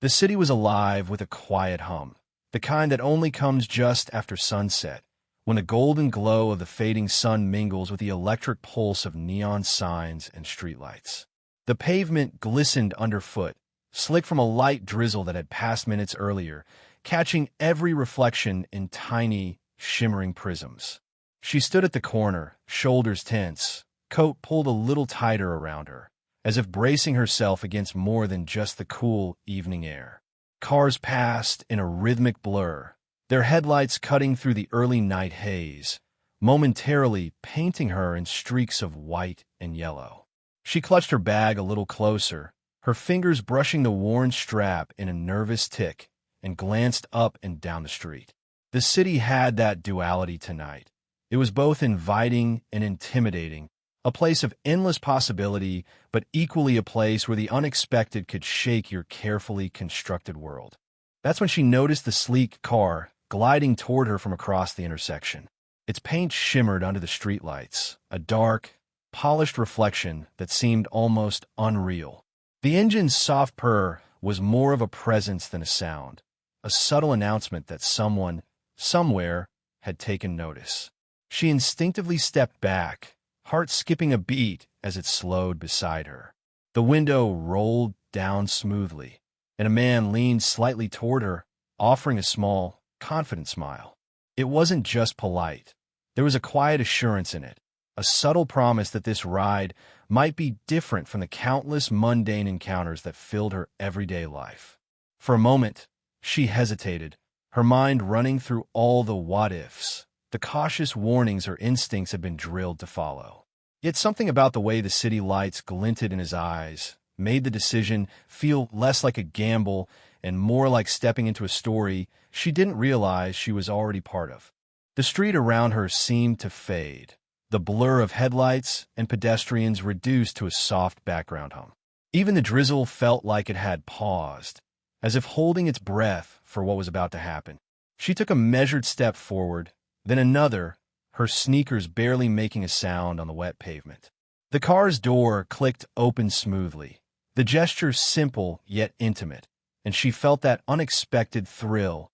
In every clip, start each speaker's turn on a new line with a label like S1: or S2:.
S1: The city was alive with a quiet hum, the kind that only comes just after sunset, when the golden glow of the fading sun mingles with the electric pulse of neon signs and streetlights. The pavement glistened underfoot, slick from a light drizzle that had passed minutes earlier, catching every reflection in tiny, shimmering prisms. She stood at the corner, shoulders tense, coat pulled a little tighter around her, as if bracing herself against more than just the cool evening air. Cars passed in a rhythmic blur, their headlights cutting through the early night haze, momentarily painting her in streaks of white and yellow. She clutched her bag a little closer, her fingers brushing the worn strap in a nervous tick, and glanced up and down the street. The city had that duality tonight. It was both inviting and intimidating, a place of endless possibility, but equally a place where the unexpected could shake your carefully constructed world. That's when she noticed the sleek car gliding toward her from across the intersection. Its paint shimmered under the streetlights, a dark, polished reflection that seemed almost unreal. The engine's soft purr was more of a presence than a sound, a subtle announcement that someone, somewhere, had taken notice. She instinctively stepped back, heart skipping a beat as it slowed beside her. The window rolled down smoothly, and a man leaned slightly toward her, offering a small, confident smile. It wasn't just polite. There was a quiet assurance in it, a subtle promise that this ride might be different from the countless mundane encounters that filled her everyday life. For a moment, she hesitated, her mind running through all the what-ifs, the cautious warnings her instincts had been drilled to follow. Yet something about the way the city lights glinted in his eyes made the decision feel less like a gamble and more like stepping into a story she didn't realize she was already part of. The street around her seemed to fade, the blur of headlights and pedestrians reduced to a soft background hum. Even the drizzle felt like it had paused, as if holding its breath for what was about to happen. She took a measured step forward, then another, her sneakers barely making a sound on the wet pavement. The car's door clicked open smoothly, the gesture simple yet intimate, and she felt that unexpected thrill,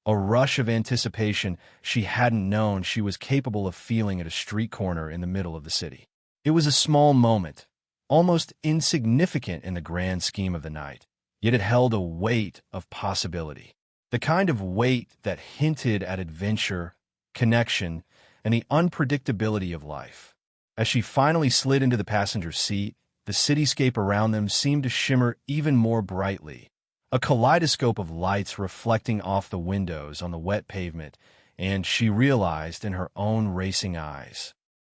S1: a rush of anticipation she hadn't known she was capable of feeling at a street corner in the middle of the city. It was a small moment, almost insignificant in the grand scheme of the night, yet it held a weight of possibility, the kind of weight that hinted at adventure, connection, and the unpredictability of life. As she finally slid into the passenger seat, the cityscape around them seemed to shimmer even more brightly, a kaleidoscope of lights reflecting off the windows on the wet pavement, and she realized in her own racing eyes.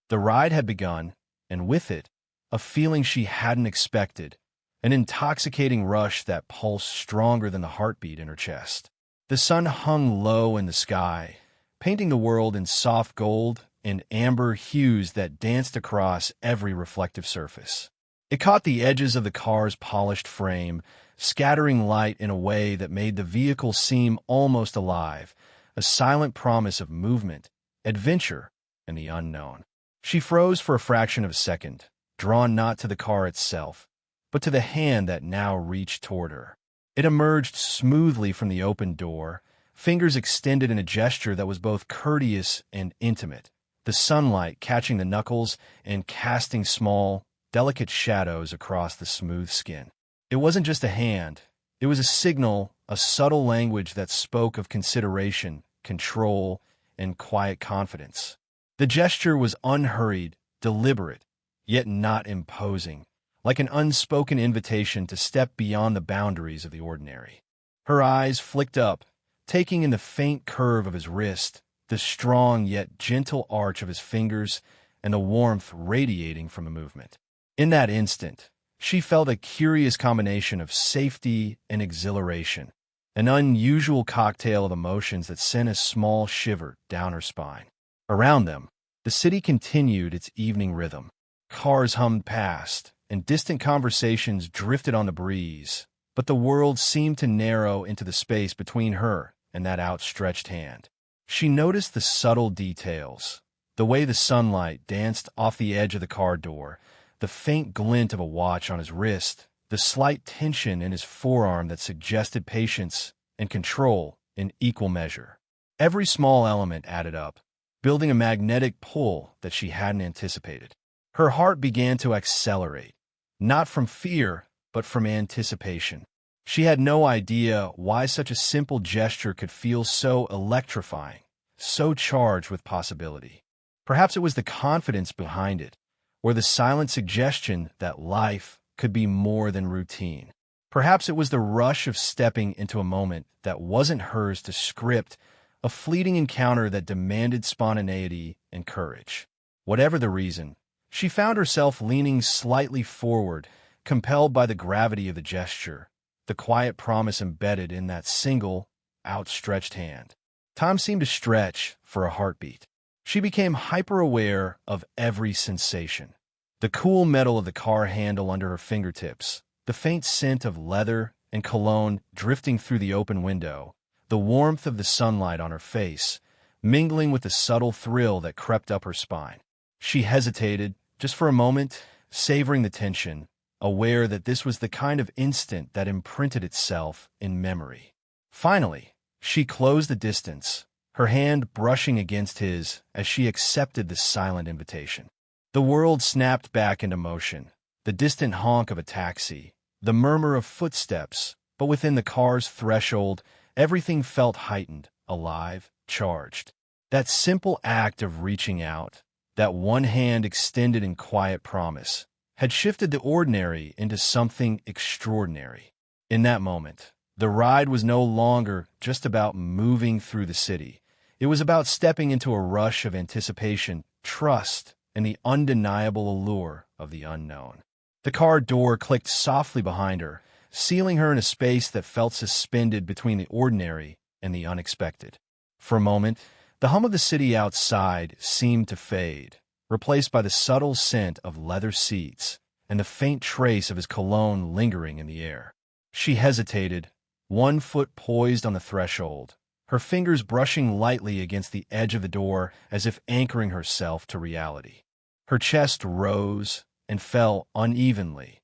S1: The ride had begun, and with it, a feeling she hadn't expected, an intoxicating rush that pulsed stronger than the heartbeat in her chest. The sun hung low in the sky, painting the world in soft gold and amber hues that danced across every reflective surface. It caught the edges of the car's polished frame, scattering light in a way that made the vehicle seem almost alive, a silent promise of movement, adventure, and the unknown. She froze for a fraction of a second, drawn not to the car itself, but to the hand that now reached toward her. It emerged smoothly from the open door, fingers extended in a gesture that was both courteous and intimate, the sunlight catching the knuckles and casting small, delicate shadows across the smooth skin. It wasn't just a hand. It was a signal, a subtle language that spoke of consideration, control, and quiet confidence. The gesture was unhurried, deliberate, yet not imposing, like an unspoken invitation to step beyond the boundaries of the ordinary. Her eyes flicked up, taking in the faint curve of his wrist, the strong yet gentle arch of his fingers, and the warmth radiating from the movement. In that instant, she felt a curious combination of safety and exhilaration, an unusual cocktail of emotions that sent a small shiver down her spine. Around them, the city continued its evening rhythm. Cars hummed past, and distant conversations drifted on the breeze, but the world seemed to narrow into the space between her and that outstretched hand. She noticed the subtle details, the way the sunlight danced off the edge of the car door, the faint glint of a watch on his wrist, the slight tension in his forearm that suggested patience and control in equal measure. Every small element added up, building a magnetic pull that she hadn't anticipated. Her heart began to accelerate, not from fear, but from anticipation. She had no idea why such a simple gesture could feel so electrifying, so charged with possibility. Perhaps it was the confidence behind it, or the silent suggestion that life could be more than routine. Perhaps it was the rush of stepping into a moment that wasn't hers to script, a fleeting encounter that demanded spontaneity and courage. Whatever the reason, she found herself leaning slightly forward, compelled by the gravity of the gesture, the quiet promise embedded in that single, outstretched hand. Time seemed to stretch for a heartbeat. She became hyper-aware of every sensation. The cool metal of the car handle under her fingertips, the faint scent of leather and cologne drifting through the open window, the warmth of the sunlight on her face, mingling with the subtle thrill that crept up her spine. She hesitated, just for a moment, savoring the tension, aware that this was the kind of instant that imprinted itself in memory. Finally, she closed the distance, her hand brushing against his as she accepted the silent invitation. The world snapped back into motion, the distant honk of a taxi, the murmur of footsteps, but within the car's threshold, everything felt heightened, alive, charged. That simple act of reaching out, that one hand extended in quiet promise, had shifted the ordinary into something extraordinary. In that moment, the ride was no longer just about moving through the city. It was about stepping into a rush of anticipation, trust, and the undeniable allure of the unknown. The car door clicked softly behind her, sealing her in a space that felt suspended between the ordinary and the unexpected. For a moment, the hum of the city outside seemed to fade, replaced by the subtle scent of leather seats and the faint trace of his cologne lingering in the air. She hesitated, one foot poised on the threshold, her fingers brushing lightly against the edge of the door as if anchoring herself to reality. Her chest rose and fell unevenly,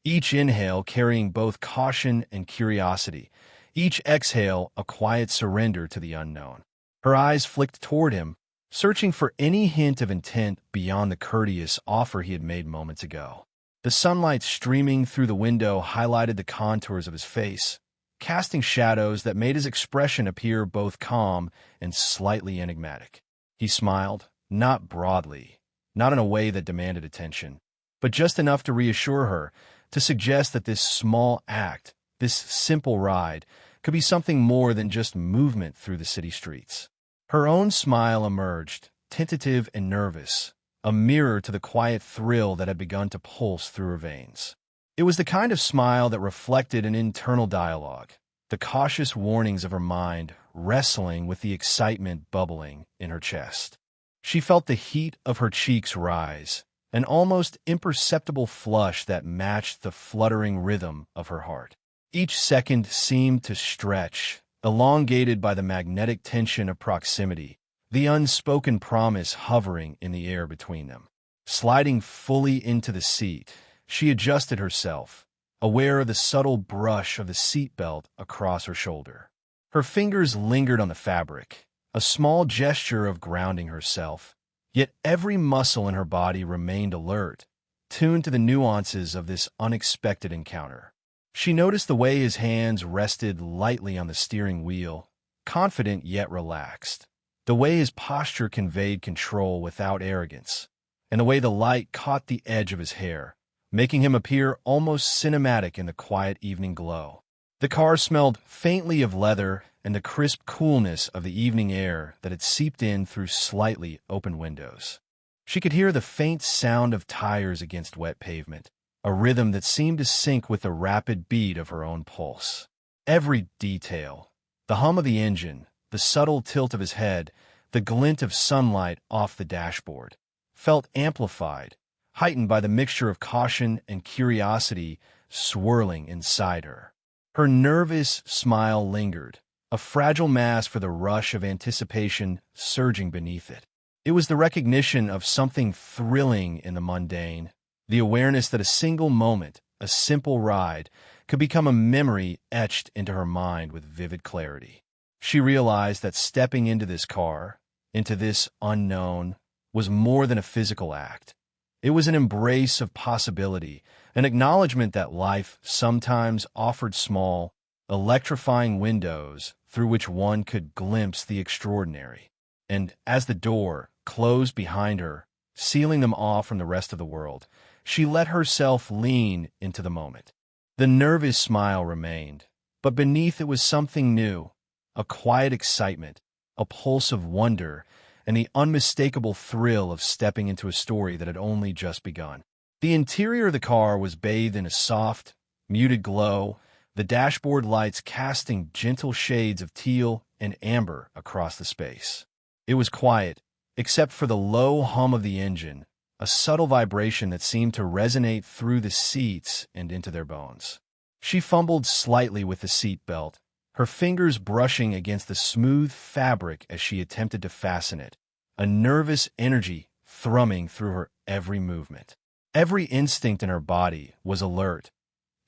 S1: each inhale carrying both caution and curiosity, each exhale a quiet surrender to the unknown. Her eyes flicked toward him, searching for any hint of intent beyond the courteous offer he had made moments ago. The sunlight streaming through the window highlighted the contours of his face, casting shadows that made his expression appear both calm and slightly enigmatic. He smiled, not broadly, not in a way that demanded attention, but just enough to reassure her, to suggest that this small act, this simple ride, could be something more than just movement through the city streets. Her own smile emerged, tentative and nervous, a mirror to the quiet thrill that had begun to pulse through her veins. It was the kind of smile that reflected an internal dialogue, the cautious warnings of her mind wrestling with the excitement bubbling in her chest. She felt the heat of her cheeks rise, an almost imperceptible flush that matched the fluttering rhythm of her heart. Each second seemed to stretch, elongated by the magnetic tension of proximity, the unspoken promise hovering in the air between them. Sliding fully into the seat, she adjusted herself, aware of the subtle brush of the seatbelt across her shoulder. Her fingers lingered on the fabric, a small gesture of grounding herself, yet every muscle in her body remained alert, tuned to the nuances of this unexpected encounter. She noticed the way his hands rested lightly on the steering wheel, confident yet relaxed, the way his posture conveyed control without arrogance, and the way the light caught the edge of his hair, making him appear almost cinematic in the quiet evening glow. The car smelled faintly of leather and the crisp coolness of the evening air that had seeped in through slightly open windows. She could hear the faint sound of tires against wet pavement, a rhythm that seemed to sync with the rapid beat of her own pulse. Every detail, the hum of the engine, the subtle tilt of his head, the glint of sunlight off the dashboard, felt amplified, heightened by the mixture of caution and curiosity swirling inside her. Her nervous smile lingered, a fragile mask for the rush of anticipation surging beneath it. It was the recognition of something thrilling in the mundane, the awareness that a single moment, a simple ride, could become a memory etched into her mind with vivid clarity. She realized that stepping into this car, into this unknown, was more than a physical act. It was an embrace of possibility, an acknowledgement that life sometimes offered small, electrifying windows through which one could glimpse the extraordinary. And as the door closed behind her, sealing them off from the rest of the world, she let herself lean into the moment. The nervous smile remained, but beneath it was something new, a quiet excitement, a pulse of wonder, and the unmistakable thrill of stepping into a story that had only just begun. The interior of the car was bathed in a soft, muted glow, the dashboard lights casting gentle shades of teal and amber across the space. It was quiet, except for the low hum of the engine, a subtle vibration that seemed to resonate through the seats and into their bones. She fumbled slightly with the seat belt, her fingers brushing against the smooth fabric as she attempted to fasten it, a nervous energy thrumming through her every movement. Every instinct in her body was alert,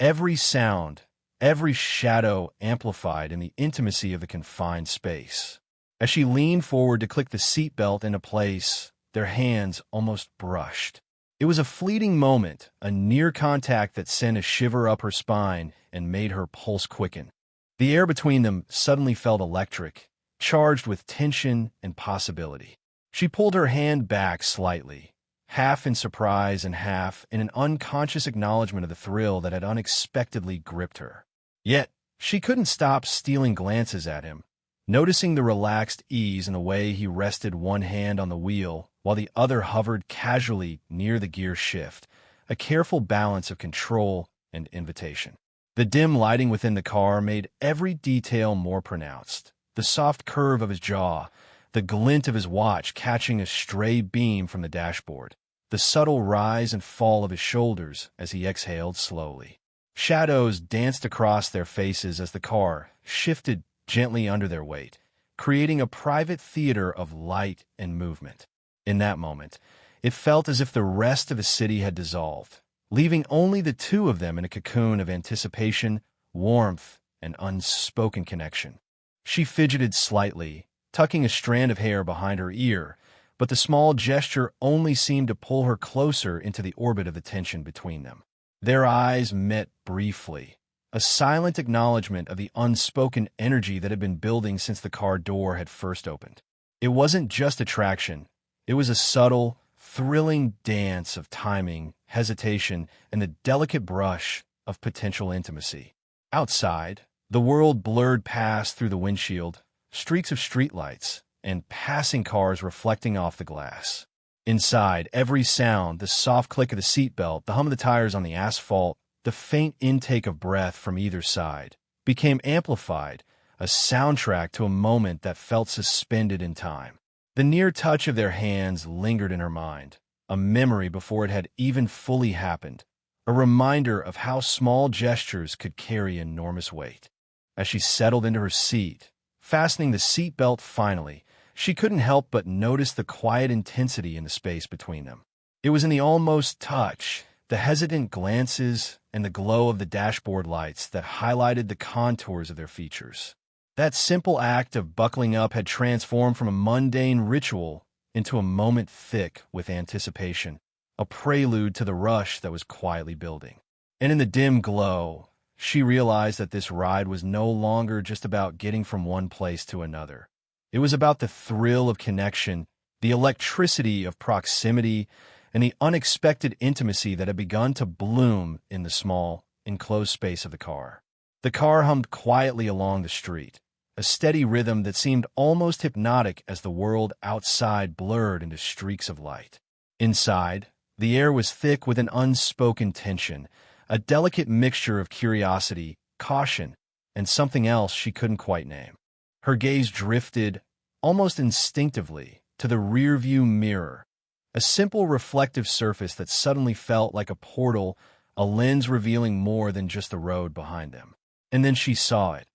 S1: every sound, every shadow amplified in the intimacy of the confined space. As she leaned forward to click the seatbelt into place, their hands almost brushed. It was a fleeting moment, a near contact that sent a shiver up her spine and made her pulse quicken. The air between them suddenly felt electric, charged with tension and possibility. She pulled her hand back slightly, half in surprise and half in an unconscious acknowledgement of the thrill that had unexpectedly gripped her. Yet, she couldn't stop stealing glances at him, noticing the relaxed ease in the way he rested one hand on the wheel while the other hovered casually near the gear shift, a careful balance of control and invitation. The dim lighting within the car made every detail more pronounced. The soft curve of his jaw, the glint of his watch catching a stray beam from the dashboard, the subtle rise and fall of his shoulders as he exhaled slowly. Shadows danced across their faces as the car shifted gently under their weight, creating a private theater of light and movement. In that moment, it felt as if the rest of the city had dissolved, leaving only the two of them in a cocoon of anticipation, warmth, and unspoken connection. She fidgeted slightly, tucking a strand of hair behind her ear, but the small gesture only seemed to pull her closer into the orbit of the tension between them. Their eyes met briefly, a silent acknowledgement of the unspoken energy that had been building since the car door had first opened. It wasn't just attraction. It was a subtle, thrilling dance of timing, hesitation, and the delicate brush of potential intimacy. Outside, the world blurred past through the windshield, streaks of streetlights, and passing cars reflecting off the glass. Inside, every sound, the soft click of the seatbelt, the hum of the tires on the asphalt, the faint intake of breath from either side, became amplified, a soundtrack to a moment that felt suspended in time. The near touch of their hands lingered in her mind, a memory before it had even fully happened, a reminder of how small gestures could carry enormous weight. As she settled into her seat, fastening the seatbelt finally, she couldn't help but notice the quiet intensity in the space between them. It was in the almost touch, the hesitant glances, and the glow of the dashboard lights that highlighted the contours of their features. That simple act of buckling up had transformed from a mundane ritual into a moment thick with anticipation, a prelude to the rush that was quietly building. And in the dim glow, she realized that this ride was no longer just about getting from one place to another. It was about the thrill of connection, the electricity of proximity, and the unexpected intimacy that had begun to bloom in the small, enclosed space of the car. The car hummed quietly along the street, a steady rhythm that seemed almost hypnotic as the world outside blurred into streaks of light. Inside, the air was thick with an unspoken tension, a delicate mixture of curiosity, caution, and something else she couldn't quite name. Her gaze drifted, almost instinctively, to the rearview mirror, a simple reflective surface that suddenly felt like a portal, a lens revealing more than just the road behind them. And then she saw it.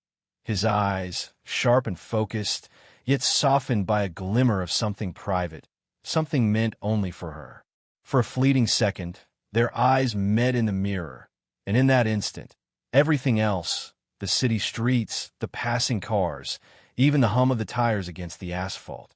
S1: His eyes, sharp and focused, yet softened by a glimmer of something private, something meant only for her. For a fleeting second, their eyes met in the mirror, And in that instant, everything else, the city streets, the passing cars, even the hum of the tires against the asphalt,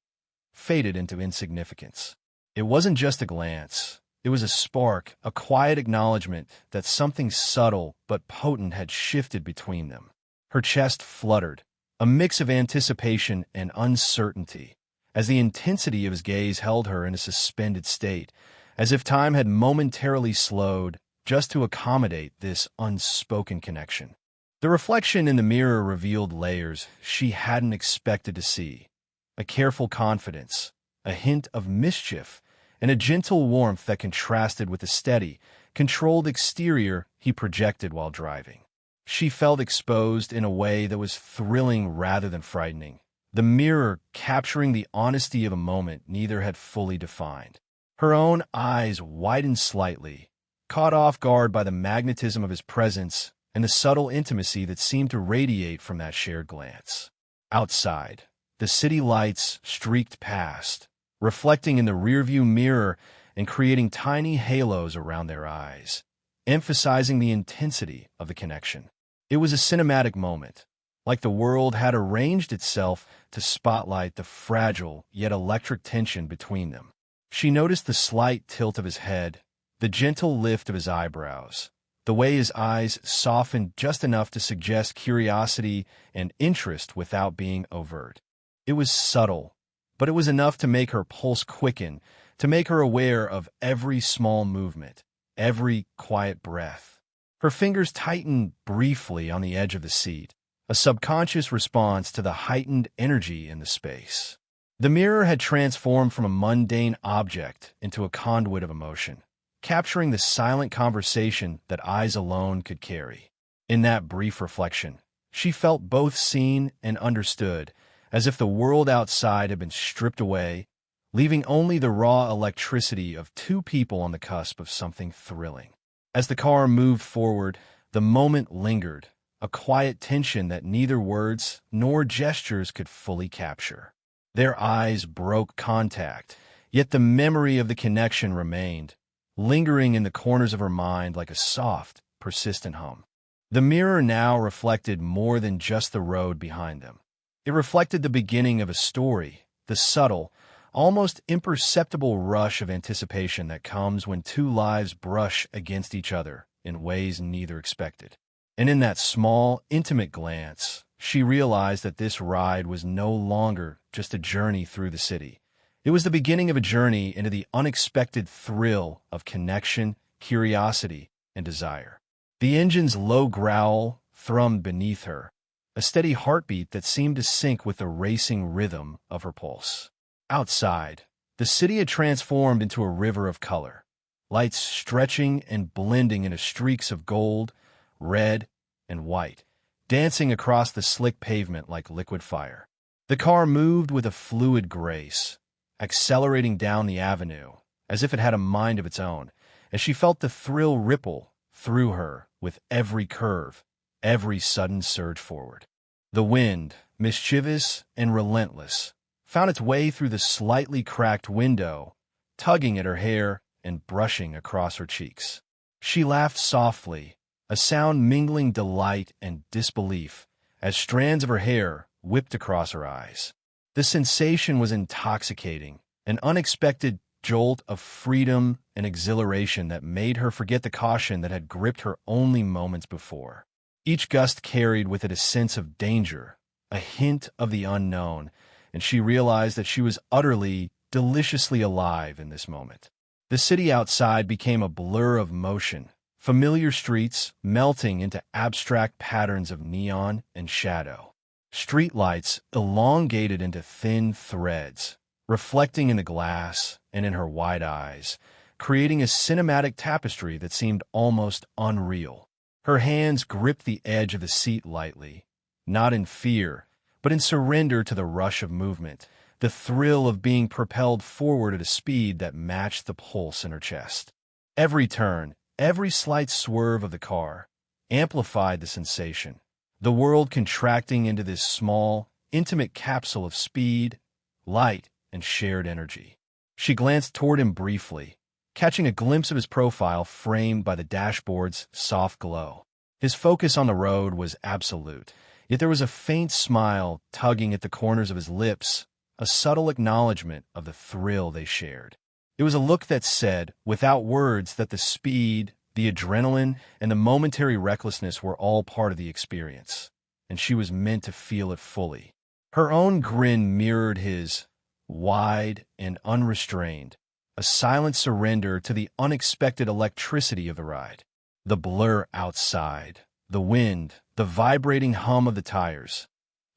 S1: faded into insignificance. It wasn't just a glance. It was a spark, a quiet acknowledgement that something subtle but potent had shifted between them. Her chest fluttered, a mix of anticipation and uncertainty, as the intensity of his gaze held her in a suspended state, as if time had momentarily slowed just to accommodate this unspoken connection. The reflection in the mirror revealed layers she hadn't expected to see: a careful confidence, a hint of mischief, and a gentle warmth that contrasted with the steady, controlled exterior he projected while driving. She felt exposed in a way that was thrilling rather than frightening, the mirror capturing the honesty of a moment neither had fully defined. Her own eyes widened slightly, caught off guard by the magnetism of his presence and the subtle intimacy that seemed to radiate from that shared glance. Outside, the city lights streaked past, reflecting in the rearview mirror and creating tiny halos around their eyes, emphasizing the intensity of the connection. It was a cinematic moment, like the world had arranged itself to spotlight the fragile yet electric tension between them. She noticed the slight tilt of his head, the gentle lift of his eyebrows, the way his eyes softened just enough to suggest curiosity and interest without being overt. It was subtle, but it was enough to make her pulse quicken, to make her aware of every small movement, every quiet breath. Her fingers tightened briefly on the edge of the seat, a subconscious response to the heightened energy in the space. The mirror had transformed from a mundane object into a conduit of emotion, capturing the silent conversation that eyes alone could carry. In that brief reflection, she felt both seen and understood, as if the world outside had been stripped away, leaving only the raw electricity of two people on the cusp of something thrilling. As the car moved forward, the moment lingered, a quiet tension that neither words nor gestures could fully capture. Their eyes broke contact, yet the memory of the connection remained, lingering in the corners of her mind like a soft, persistent hum. The mirror now reflected more than just the road behind them. It reflected the beginning of a story, the subtle, almost imperceptible rush of anticipation that comes when two lives brush against each other in ways neither expected. And in that small, intimate glance, she realized that this ride was no longer just a journey through the city. It was the beginning of a journey into the unexpected thrill of connection, curiosity, and desire. The engine's low growl thrummed beneath her, a steady heartbeat that seemed to sync with the racing rhythm of her pulse. Outside, the city had transformed into a river of color, lights stretching and blending into streaks of gold, red, and white, dancing across the slick pavement like liquid fire. The car moved with a fluid grace, accelerating down the avenue, as if it had a mind of its own, as she felt the thrill ripple through her with every curve, every sudden surge forward. The wind, mischievous and relentless, found its way through the slightly cracked window, tugging at her hair and brushing across her cheeks. She laughed softly, a sound mingling delight and disbelief, as strands of her hair whipped across her eyes. The sensation was intoxicating, an unexpected jolt of freedom and exhilaration that made her forget the caution that had gripped her only moments before. Each gust carried with it a sense of danger, a hint of the unknown, and she realized that she was utterly, deliciously alive in this moment. The city outside became a blur of motion, familiar streets melting into abstract patterns of neon and shadow. Streetlights elongated into thin threads, reflecting in the glass and in her wide eyes, creating a cinematic tapestry that seemed almost unreal. Her hands gripped the edge of the seat lightly, not in fear, but in surrender to the rush of movement, the thrill of being propelled forward at a speed that matched the pulse in her chest. Every turn, every slight swerve of the car amplified the sensation, the world contracting into this small, intimate capsule of speed, light, and shared energy. She glanced toward him briefly, catching a glimpse of his profile framed by the dashboard's soft glow. His focus on the road was absolute, yet there was a faint smile tugging at the corners of his lips, a subtle acknowledgement of the thrill they shared. It was a look that said, without words, that the speed, the adrenaline, and the momentary recklessness were all part of the experience, and she was meant to feel it fully. Her own grin mirrored his, wide and unrestrained, a silent surrender to the unexpected electricity of the ride. The blur outside, the wind, the vibrating hum of the tires,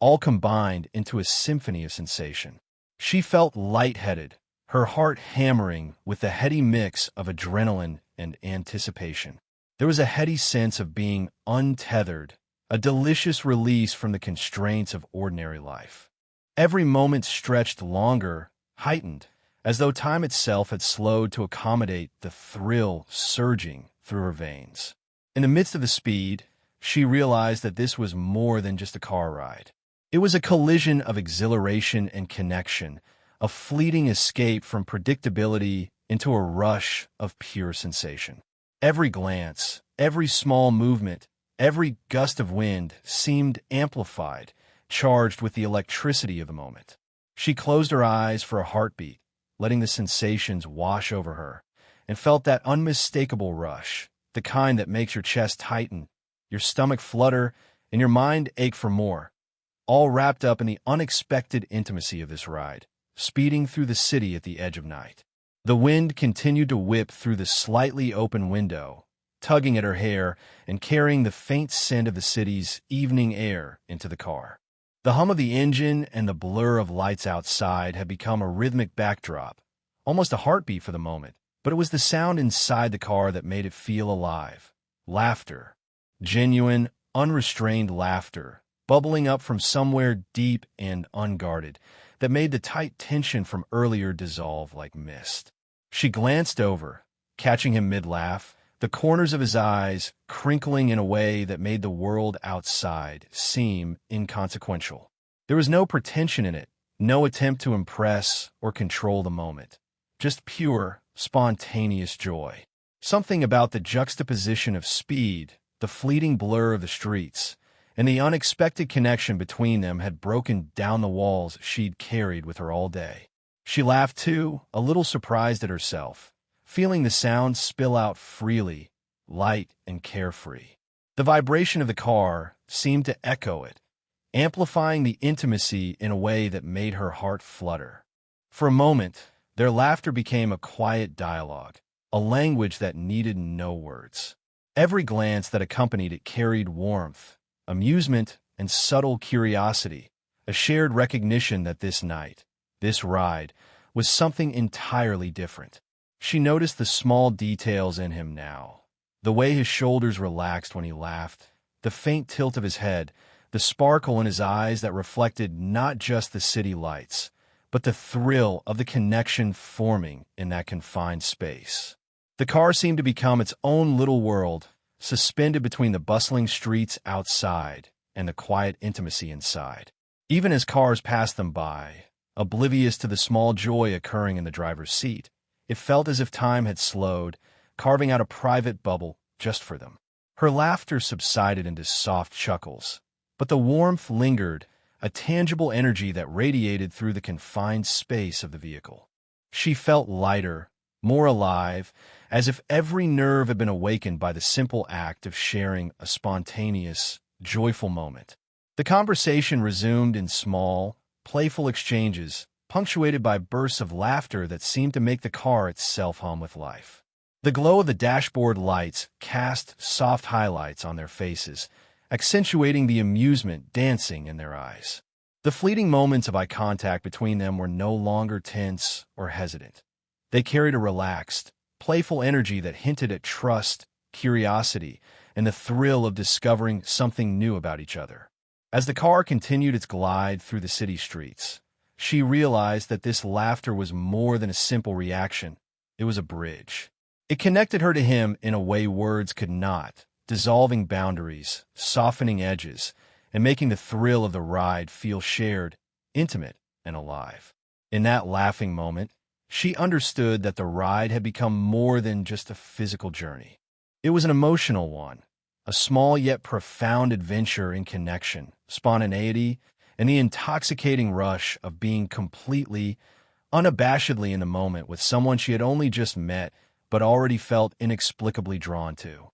S1: all combined into a symphony of sensation. She felt lightheaded, her heart hammering with the heady mix of adrenaline and anticipation. There was a heady sense of being untethered, a delicious release from the constraints of ordinary life. Every moment stretched longer, heightened, as though time itself had slowed to accommodate the thrill surging through her veins. In the midst of the speed, she realized that this was more than just a car ride. It was a collision of exhilaration and connection, a fleeting escape from predictability into a rush of pure sensation. Every glance, every small movement, every gust of wind seemed amplified, charged with the electricity of the moment. She closed her eyes for a heartbeat, letting the sensations wash over her, and felt that unmistakable rush, the kind that makes your chest tighten, your stomach flutter, and your mind ache for more, all wrapped up in the unexpected intimacy of this ride, speeding through the city at the edge of night. The wind continued to whip through the slightly open window, tugging at her hair and carrying the faint scent of the city's evening air into the car. The hum of the engine and the blur of lights outside had become a rhythmic backdrop, almost a heartbeat for the moment, but it was the sound inside the car that made it feel alive. Laughter. Genuine, unrestrained laughter, bubbling up from somewhere deep and unguarded, that made the tight tension from earlier dissolve like mist. She glanced over, catching him mid-laugh, the corners of his eyes crinkling in a way that made the world outside seem inconsequential. There was no pretension in it, no attempt to impress or control the moment. Just pure, spontaneous joy. Something about the juxtaposition of speed, the fleeting blur of the streets, and the unexpected connection between them had broken down the walls she'd carried with her all day. She laughed too, a little surprised at herself, feeling the sound spill out freely, light and carefree. The vibration of the car seemed to echo it, amplifying the intimacy in a way that made her heart flutter. For a moment, their laughter became a quiet dialogue, a language that needed no words. Every glance that accompanied it carried warmth, amusement, and subtle curiosity, a shared recognition that this night, this ride, was something entirely different. She noticed the small details in him now, the way his shoulders relaxed when he laughed, the faint tilt of his head, the sparkle in his eyes that reflected not just the city lights, but the thrill of the connection forming in that confined space. The car seemed to become its own little world, suspended between the bustling streets outside and the quiet intimacy inside. Even as cars passed them by, oblivious to the small joy occurring in the driver's seat, it felt as if time had slowed, carving out a private bubble just for them. Her laughter subsided into soft chuckles, but the warmth lingered, a tangible energy that radiated through the confined space of the vehicle. She felt lighter, more alive, as if every nerve had been awakened by the simple act of sharing a spontaneous, joyful moment. The conversation resumed in small, playful exchanges, punctuated by bursts of laughter that seemed to make the car itself hum with life. The glow of the dashboard lights cast soft highlights on their faces, accentuating the amusement dancing in their eyes. The fleeting moments of eye contact between them were no longer tense or hesitant. They carried a relaxed, playful energy that hinted at trust, curiosity, and the thrill of discovering something new about each other. As the car continued its glide through the city streets, she realized that this laughter was more than a simple reaction. It was a bridge. It connected her to him in a way words could not, dissolving boundaries, softening edges, and making the thrill of the ride feel shared, intimate, and alive. In that laughing moment, She understood that the ride had become more than just a physical journey. It was an emotional one, a small yet profound adventure in connection, spontaneity, and the intoxicating rush of being completely, unabashedly in the moment with someone she had only just met but already felt inexplicably drawn to.